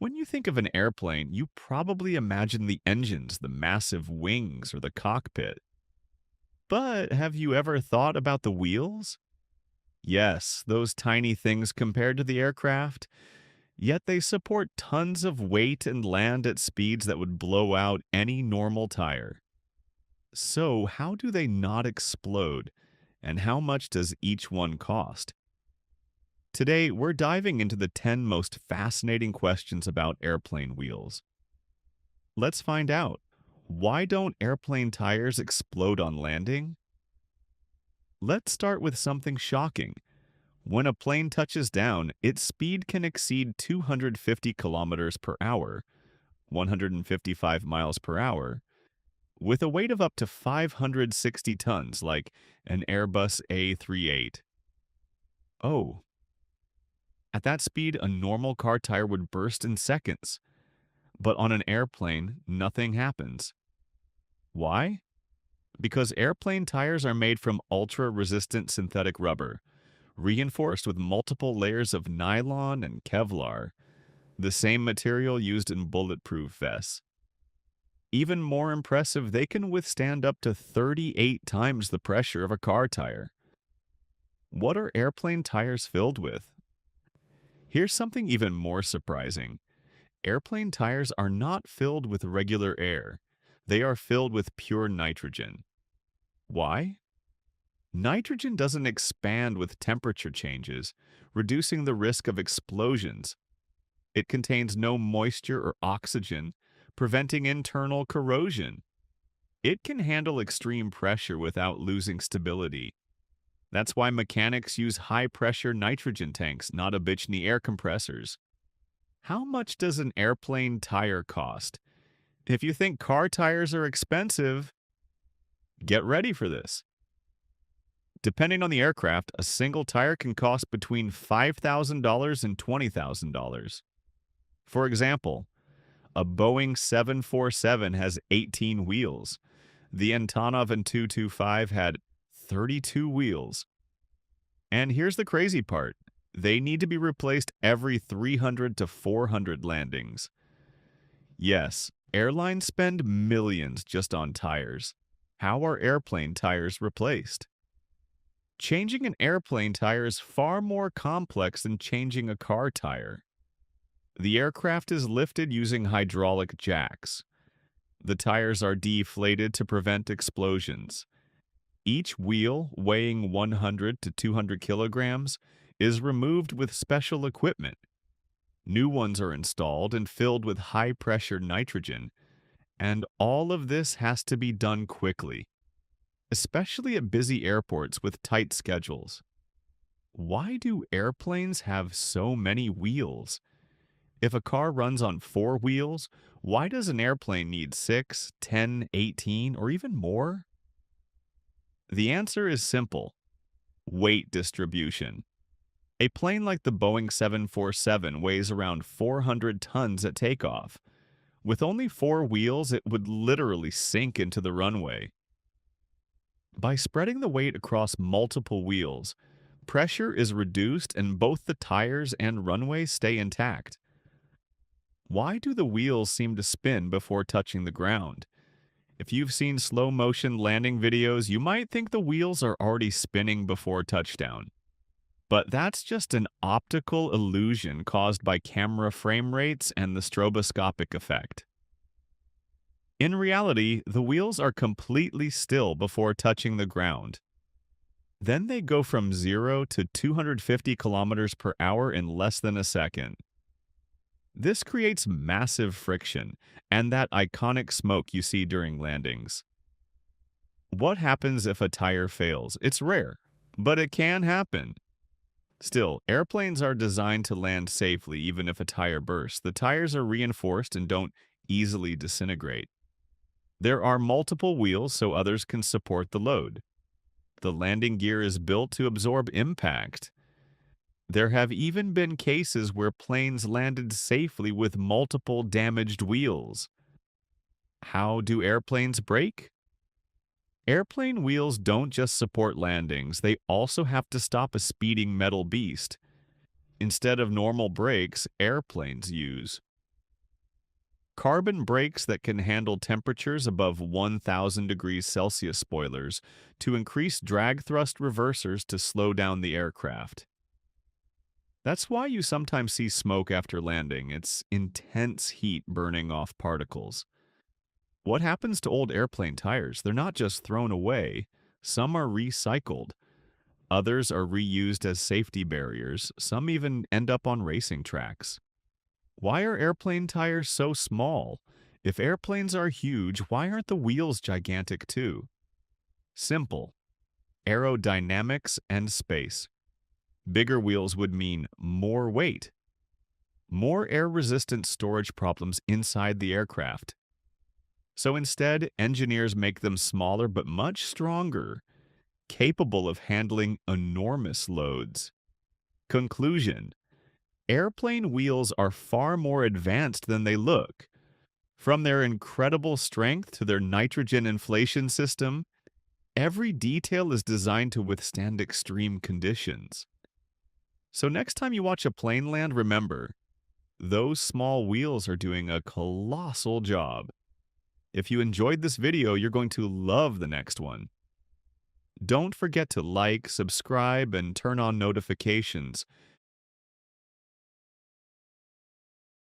When you think of an airplane, you probably imagine the engines, the massive wings, or the cockpit. But have you ever thought about the wheels? Yes, those tiny things compared to the aircraft, yet they support tons of weight and land at speeds that would blow out any normal tire. So, how do they not explode? And how much does each one cost? Today, we're diving into the 10 most fascinating questions about airplane wheels. Let's find out. Why don't airplane tires explode on landing? Let's start with something shocking. When a plane touches down, its speed can exceed 250 kilometers per hour, 155 miles per hour, with a weight of up to 560 tons, like an Airbus A38. Oh, at that speed, a normal car tire would burst in seconds. But on an airplane, nothing happens. Why? Because airplane tires are made from ultra-resistant synthetic rubber, reinforced with multiple layers of nylon and Kevlar, the same material used in bulletproof vests. Even more impressive, they can withstand up to 38 times the pressure of a car tire. What are airplane tires filled with? Here's something even more surprising. Airplane tires are not filled with regular air. They are filled with pure nitrogen. Why? Nitrogen doesn't expand with temperature changes, reducing the risk of explosions. It contains no moisture or oxygen, preventing internal corrosion. It can handle extreme pressure without losing stability. That's why mechanics use high-pressure nitrogen tanks, not Abitchny air compressors. How much does an airplane tire cost? If you think car tires are expensive, get ready for this. Depending on the aircraft, a single tire can cost between $5,000 and $20,000. For example, a Boeing 747 has 18 wheels. The Antonov An-225 had 32 wheels. And here's the crazy part. They need to be replaced every 300 to 400 landings. Yes, airlines spend millions just on tires. How are airplane tires replaced? Changing an airplane tire is far more complex than changing a car tire. The aircraft is lifted using hydraulic jacks. The tires are deflated to prevent explosions. Each wheel, weighing 100 to 200 kilograms, is removed with special equipment. New ones are installed and filled with high-pressure nitrogen, and all of this has to be done quickly, especially at busy airports with tight schedules. Why do airplanes have so many wheels? If a car runs on 4 wheels, why does an airplane need 6, 10, 18, or even more? The answer is simple: weight distribution. A plane like the Boeing 747 weighs around 400 tons at takeoff. With only 4 wheels, it would literally sink into the runway. By spreading the weight across multiple wheels, pressure is reduced and both the tires and runway stay intact. Why do the wheels seem to spin before touching the ground? If you've seen slow motion landing videos, you might think the wheels are already spinning before touchdown. But that's just an optical illusion caused by camera frame rates and the stroboscopic effect. In reality, the wheels are completely still before touching the ground. Then they go from 0 to 250 kilometers per hour in less than a second. This creates massive friction and that iconic smoke you see during landings. What happens if a tire fails? It's rare, but it can happen. Still, airplanes are designed to land safely even if a tire bursts. The tires are reinforced and don't easily disintegrate. There are multiple wheels so others can support the load. The landing gear is built to absorb impact. There have even been cases where planes landed safely with multiple damaged wheels. How do airplanes brake? Airplane wheels don't just support landings, they also have to stop a speeding metal beast. Instead of normal brakes, airplanes use Carbon brakes that can handle temperatures above 1,000 degrees Celsius spoilers to increase drag thrust reversers to slow down the aircraft. That's why you sometimes see smoke after landing. It's intense heat burning off particles. What happens to old airplane tires? They're not just thrown away. Some are recycled. Others are reused as safety barriers. Some even end up on racing tracks. Why are airplane tires so small? If airplanes are huge, why aren't the wheels gigantic too? Simple. Aerodynamics and space. Bigger wheels would mean more weight, more air-resistant storage problems inside the aircraft. So instead, engineers make them smaller but much stronger, capable of handling enormous loads. Conclusion: airplane wheels are far more advanced than they look. From their incredible strength to their nitrogen inflation system, every detail is designed to withstand extreme conditions. So next time you watch a plane land, remember, those small wheels are doing a colossal job. If you enjoyed this video, you're going to love the next one. Don't forget to like, subscribe, and turn on notifications